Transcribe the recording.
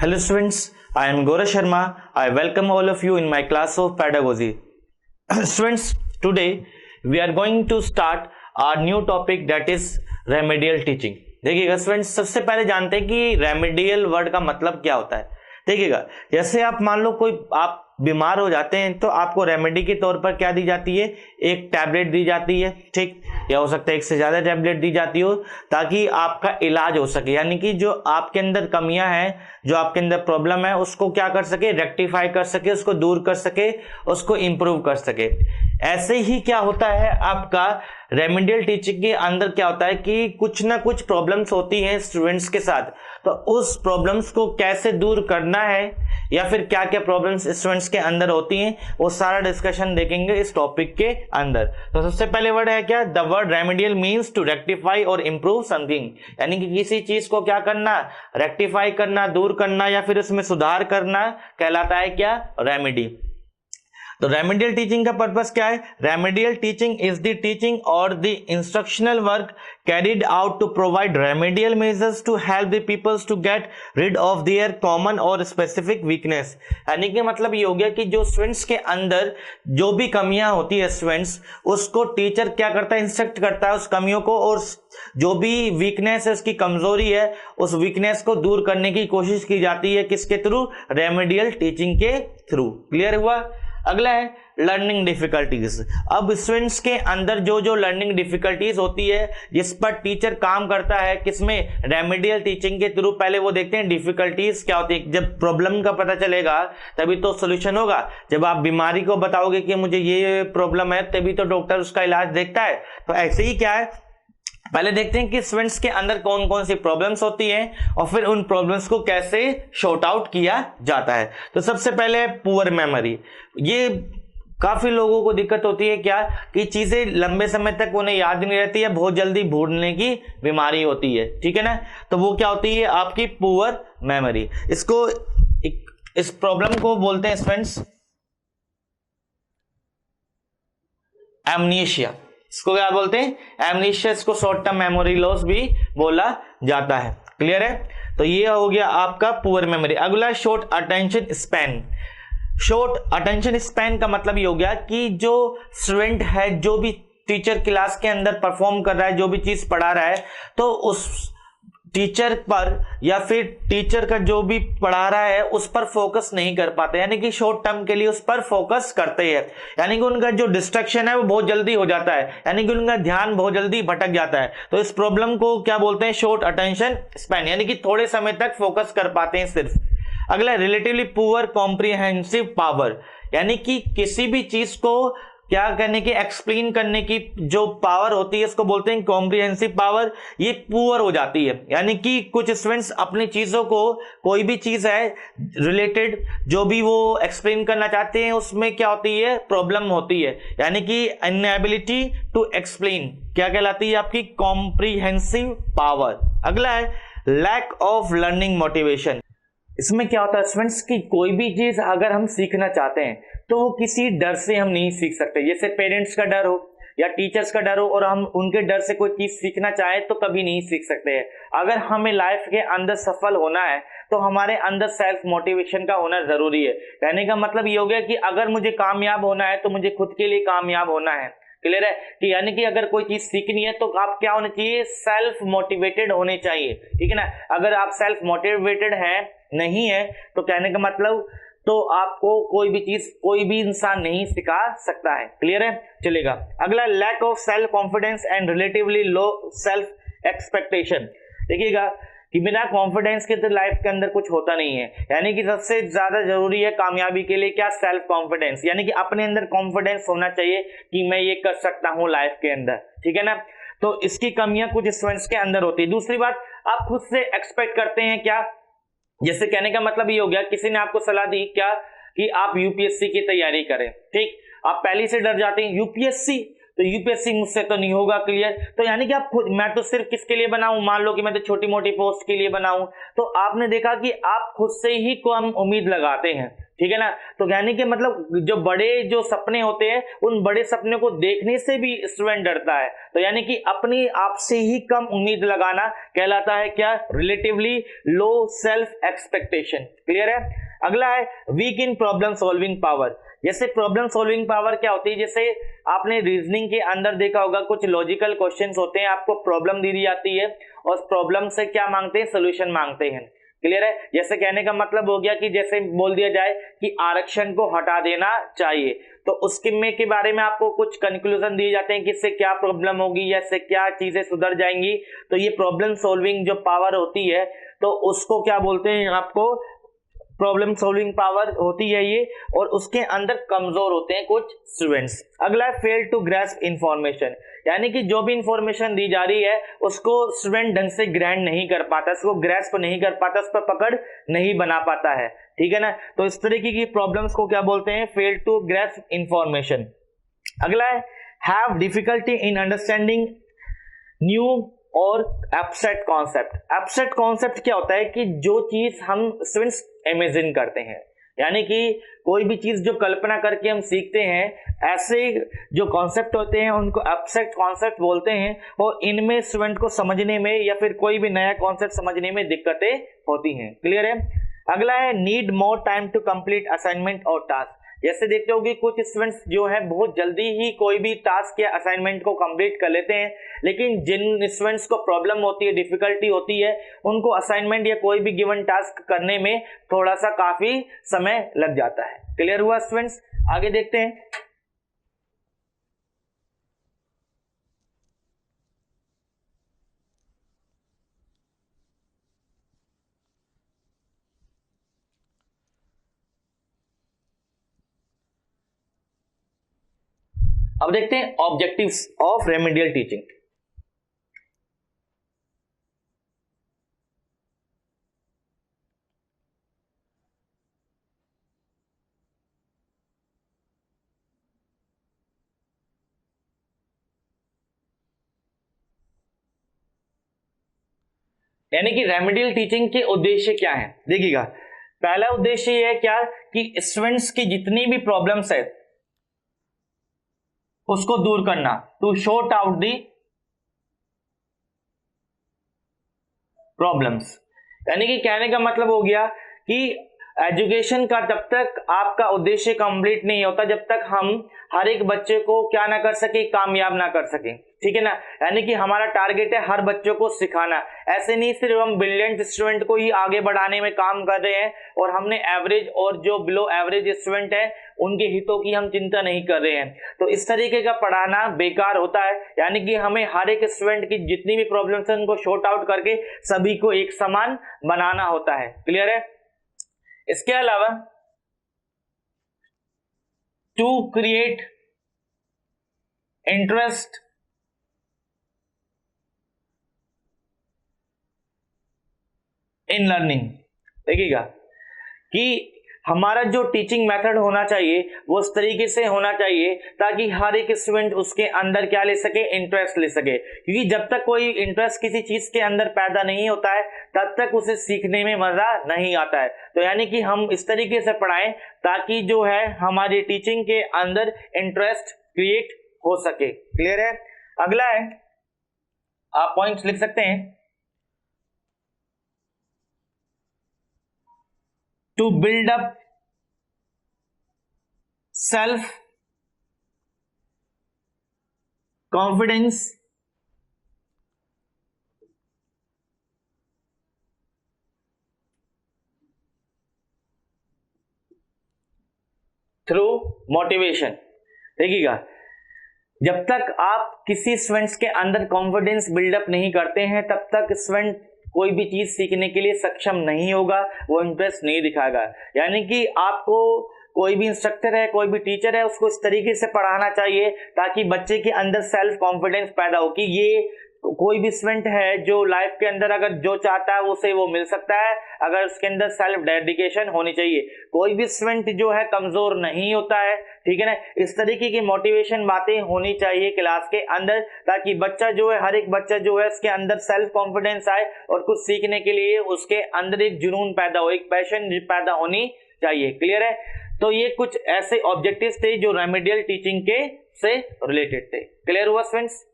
Hello students, I am Gaurav Sharma. I welcome all of you in my class of pedagogy. Students, today we are going to start our new topic that is remedial teaching. देखिएगा students, सबसे पहले जानते हैं कि remedial word का मतलब क्या होता है। देखिएगा, जैसे आप मान लो कोई आप बीमार हो जाते हैं तो आपको रेमेडी के तौर पर क्या दी जाती है, एक टैबलेट दी जाती है, ठीक, या हो सकता है एक से ज्यादा टैबलेट दी जाती हो ताकि आपका इलाज हो सके, यानी कि जो आपके अंदर कमियां हैं, जो आपके अंदर प्रॉब्लम है उसको क्या कर सके, रेक्टिफाई कर सके, उसको दूर कर सके, उसको इंप्रूव कर सके। ऐसे ही क्या होता है आपका रेमेडियल टीचिंग के अंदर क्या होता है कि कुछ ना कुछ प्रॉब्लम्स होती हैं स्टूडेंट्स के साथ, तो उस प्रॉब्लम्स को कैसे दूर करना है या फिर क्या क्या प्रॉब्लम्स स्टूडेंट्स के अंदर होती हैं, वो सारा डिस्कशन देखेंगे इस टॉपिक के अंदर। तो सबसे पहले वर्ड है क्या, the word remedial means to rectify और इंप्रूव समथिंग, यानी कि किसी चीज को क्या करना, रेक्टिफाई करना, दूर करना या फिर उसमें सुधार करना कहलाता है क्या, रेमेडी। तो रेमेडियल टीचिंग का पर्पस क्या है, remedial teaching is the teaching और the instructional work carried out to provide remedial measures to help the peoples to get rid of their common और स्पेसिफिक वीकनेस। यानी कि मतलब ये हो गया कि जो स्टूडेंट्स के अंदर जो भी कमियां होती है स्टूडेंट्स, उसको टीचर क्या करता है, इंस्ट्रक्ट करता है उस कमियों को, और जो भी वीकनेस है, उसकी कमजोरी है, उस वीकनेस को दूर करने की कोशिश की जाती है, किसके थ्रू, रेमेडियल टीचिंग के थ्रू। क्लियर हुआ। अगला है लर्निंग डिफिकल्टीज। अब स्टूडेंट्स के अंदर जो जो लर्निंग डिफिकल्टीज होती है जिस पर टीचर काम करता है, किसमें, रेमेडियल टीचिंग के थ्रू। पहले वो देखते हैं डिफिकल्टीज क्या होती है, जब प्रॉब्लम का पता चलेगा तभी तो सोल्यूशन होगा। जब आप बीमारी को बताओगे कि मुझे ये प्रॉब्लम है, तभी तो डॉक्टर उसका इलाज देखता है। तो ऐसे ही क्या है, पहले देखते हैं कि स्टूडेंट्स के अंदर कौन कौन सी प्रॉब्लम्स होती हैं और फिर उन प्रॉब्लम्स को कैसे शॉर्ट आउट किया जाता है। तो सबसे पहले पुअर मेमोरी। ये काफी लोगों को दिक्कत होती है क्या, कि चीजें लंबे समय तक उन्हें याद नहीं रहती है, बहुत जल्दी भूलने की बीमारी होती है, ठीक है ना। तो वो क्या होती है आपकी पुअर मेमोरी। इस प्रॉब्लम को बोलते हैं स्टूडेंट्स एमनीशिया। इसको क्या बोलते हैं, एमनीशिया। इसको शॉर्ट टर्म मेमोरी लॉस भी बोला जाता है। क्लियर है। तो ये हो गया आपका पुअर मेमोरी। अगला short attention span. Short attention span का मतलब ये हो गया कि जो स्टूडेंट है, जो भी टीचर क्लास के अंदर परफॉर्म कर रहा है, जो भी चीज पढ़ा रहा है, तो उस टीचर पर या फिर टीचर का जो भी पढ़ा रहा है उस पर फोकस नहीं कर पाते, यानी कि शॉर्ट टर्म के लिए उस पर फोकस करते हैं, यानी कि उनका जो डिस्ट्रैक्शन है वो बहुत जल्दी हो जाता है, यानी कि उनका ध्यान बहुत जल्दी भटक जाता है। तो इस प्रॉब्लम को क्या बोलते हैं, शॉर्ट अटेंशन स्पैन, यानी कि थोड़े समय तक फोकस कर पाते हैं सिर्फ। अगला रिलेटिवली पुअर कॉम्प्रिहेंसिव पावर, यानी कि किसी भी चीज को क्या करने की, एक्सप्लेन करने की जो पावर होती है इसको बोलते हैं कॉम्प्रिहेंसिव पावर। ये पुअर हो जाती है, यानी कि कुछ स्टूडेंट्स अपनी चीजों को, कोई भी चीज है रिलेटेड जो भी वो एक्सप्लेन करना चाहते हैं, उसमें क्या होती है, प्रॉब्लम होती है, यानी कि इनएबिलिटी टू एक्सप्लेन क्या कहलाती है आपकी, कॉम्प्रिहेंसिव पावर। अगला है लैक ऑफ लर्निंग मोटिवेशन। इसमें क्या होता है स्टूडेंट्स कि कोई भी चीज अगर हम सीखना चाहते हैं तो वो किसी डर से हम नहीं सीख सकते, जैसे पेरेंट्स का डर हो या टीचर्स का डर हो और हम उनके डर से कोई चीज सीखना चाहे तो कभी नहीं सीख सकते हैं। अगर हमें लाइफ के अंदर सफल होना है तो हमारे अंदर सेल्फ मोटिवेशन का होना जरूरी है। कहने का मतलब ये हो गया कि अगर मुझे कामयाब होना है तो मुझे खुद के लिए कामयाब होना है। क्लियर है कि यानी कि अगर कोई चीज सीखनी है तो आप क्या होने चाहिए, सेल्फ मोटिवेटेड होने चाहिए, ठीक है ना। अगर आप सेल्फ मोटिवेटेड हैं नहीं है तो कहने का मतलब तो आपको कोई भी चीज, कोई भी इंसान नहीं सिखा सकता है। क्लियर है, चलेगा। अगला lack of self confidence and relatively low self expectation. देखिएगा कि बिना कॉन्फिडेंस के तो लाइफ के अंदर कुछ होता नहीं है, यानी कि सबसे ज्यादा जरूरी है कामयाबी के लिए क्या, सेल्फ कॉन्फिडेंस, यानी कि अपने अंदर कॉन्फिडेंस होना चाहिए कि मैं ये कर सकता हूं लाइफ के अंदर, ठीक है ना। तो इसकी कमियां कुछ स्टूडेंट्स के अंदर होती है। दूसरी बात, आप खुद से एक्सपेक्ट करते हैं क्या, जैसे कहने का मतलब ये हो गया, किसी ने आपको सलाह दी क्या कि आप यूपीएससी की तैयारी करें, ठीक, आप पहले से डर जाते हैं यूपीएससी, तो यूपीएससी मुझसे तो नहीं होगा क्लियर, तो यानी कि आप खुद, मैं तो सिर्फ किसके लिए बनाऊं, मान लो कि मैं तो छोटी मोटी पोस्ट के लिए बनाऊं, तो आपने देखा कि आप खुद से ही कम उम्मीद लगाते हैं, ठीक है ना। तो यानी कि मतलब जो बड़े जो सपने होते हैं उन बड़े सपने को देखने से भी स्टूडेंट डरता है। तो यानी कि अपनी आप से ही कम उम्मीद लगाना कहलाता है क्या, relatively low self expectation. Clear है। अगला है वीक इन प्रॉब्लम सॉल्विंग पावर। जैसे प्रॉब्लम सॉल्विंग पावर क्या होती है, जैसे आपने रीजनिंग के अंदर देखा होगा कुछ लॉजिकल क्वेश्चंस होते हैं, आपको प्रॉब्लम दी दी जाती है और प्रॉब्लम से क्या मांगते हैं, सोल्यूशन मांगते हैं। क्लियर है। जैसे कहने का मतलब हो गया कि जैसे बोल दिया जाए कि आरक्षण को हटा देना चाहिए, तो उसके में के बारे में आपको कुछ कंक्लूजन दिए जाते हैं कि इससे क्या प्रॉब्लम होगी या इससे क्या चीजें सुधर जाएंगी। तो ये प्रॉब्लम सॉल्विंग जो पावर होती है तो उसको क्या बोलते हैं, आपको प्रॉब्लम सॉल्विंग पावर होती है ये, और उसके अंदर कमजोर होते हैं कुछ स्टूडेंट्स। अगला है फेल टू ग्रैस्प इंफॉर्मेशन, यानी कि जो भी इंफॉर्मेशन दी जा रही है उसको स्टूडेंट ढंग से ग्रैंड नहीं कर पाता, उसको ग्रैस्प नहीं कर पाता, उस पर पकड़ नहीं बना पाता है। ठीक है ना। तो इस तरीके की प्रॉब्लम्स को क्या बोलते हैं, फेल टू ग्रैस्प इंफॉर्मेशन। अगला है have difficulty in understanding new और एब्स्ट्रैक्ट कॉन्सेप्ट। एब्स्ट्रैक्ट कॉन्सेप्ट क्या होता है कि जो चीज हम स्टूडेंट्स इमेजिन करते हैं, यानी कि कोई भी चीज जो कल्पना करके हम सीखते हैं, ऐसे जो कॉन्सेप्ट होते हैं उनको एब्स्ट्रैक्ट कॉन्सेप्ट बोलते हैं, और इनमें स्टूडेंट को समझने में या फिर कोई भी नया कॉन्सेप्ट समझने में दिक्कतें होती हैं। क्लियर है। अगला है need more time to complete assignment और टास्क। जैसे देखते हो कि कुछ स्टूडेंट्स जो है बहुत जल्दी ही कोई भी टास्क या असाइनमेंट को कंप्लीट कर लेते हैं, लेकिन जिन स्टूडेंट्स को प्रॉब्लम होती है, डिफिकल्टी होती है, उनको असाइनमेंट या कोई भी गिवन टास्क करने में थोड़ा सा काफी समय लग जाता है। क्लियर हुआ स्टूडेंट्स। आगे देखते हैं। अब देखते हैं ऑब्जेक्टिव्स ऑफ रेमेडियल टीचिंग। यानी कि रेमेडियल टीचिंग के उद्देश्य क्या है, देखिएगा। पहला उद्देश्य यह है क्या कि स्टूडेंट्स की जितनी भी प्रॉब्लम्स है उसको दूर करना, to short out the problems. यानी कि कहने का मतलब हो गया कि एजुकेशन का जब तक आपका उद्देश्य कंप्लीट नहीं होता, जब तक हम हर एक बच्चे को क्या ना कर सके, कामयाब ना कर सके। ठीक है ना। यानी कि हमारा टारगेट है हर बच्चों को सिखाना। ऐसे नहीं सिर्फ हम ब्रिलियंट स्टूडेंट को ही आगे बढ़ाने में काम कर रहे हैं और हमने एवरेज और जो बिलो एवरेज स्टूडेंट है उनके हितों की हम चिंता नहीं कर रहे हैं। तो इस तरीके का पढ़ाना बेकार होता है। यानी कि हमें हर एक स्टूडेंट की जितनी भी प्रॉब्लम्स है उनको शॉर्ट आउट करके सभी को एक समान बनाना होता है। क्लियर है। इसके अलावा to create interest in learning. देखिएगा कि हमारा जो टीचिंग मेथड होना चाहिए वो उस तरीके से होना चाहिए ताकि हर एक स्टूडेंट उसके अंदर क्या ले सके, इंटरेस्ट ले सके। क्योंकि जब तक कोई इंटरेस्ट किसी चीज के अंदर पैदा नहीं होता है तब तक उसे सीखने में मजा नहीं आता है। तो यानी कि हम इस तरीके से पढ़ाएं ताकि जो है हमारी टीचिंग के अंदर इंटरेस्ट क्रिएट हो सके। क्लियर है। अगला है, आप पॉइंट्स लिख सकते हैं, to build up self confidence through motivation। देखिएगा, जब तक आप किसी स्टूडेंट्स के अंदर कॉन्फिडेंस बिल्डअप नहीं करते हैं तब तक स्टूडेंट कोई भी चीज सीखने के लिए सक्षम नहीं होगा, वो इंटरेस्ट नहीं दिखाएगा। यानी कि आपको कोई भी इंस्ट्रक्टर है, कोई भी टीचर है, उसको इस तरीके से पढ़ाना चाहिए ताकि बच्चे के अंदर सेल्फ कॉन्फिडेंस पैदा हो कि ये कोई भी स्टूडेंट है जो लाइफ के अंदर अगर जो चाहता है उसे वो मिल सकता है, अगर उसके अंदर सेल्फ डेडिकेशन होनी चाहिए। कोई भी स्टूडेंट जो है कमजोर नहीं होता है। ठीक है ना। इस तरीके की मोटिवेशन बातें होनी चाहिए क्लास के अंदर ताकि बच्चा जो है, हर एक बच्चा जो है उसके अंदर सेल्फ कॉन्फिडेंस आए और कुछ सीखने के लिए उसके अंदर एक जुनून पैदा हो, एक पैशन पैदा होनी चाहिए। क्लियर है? तो ये कुछ ऐसे ऑब्जेक्टिव्स थे जो रेमेडियल टीचिंग के से रिलेटेड थे। क्लियर हुआ फ्रेंड्स?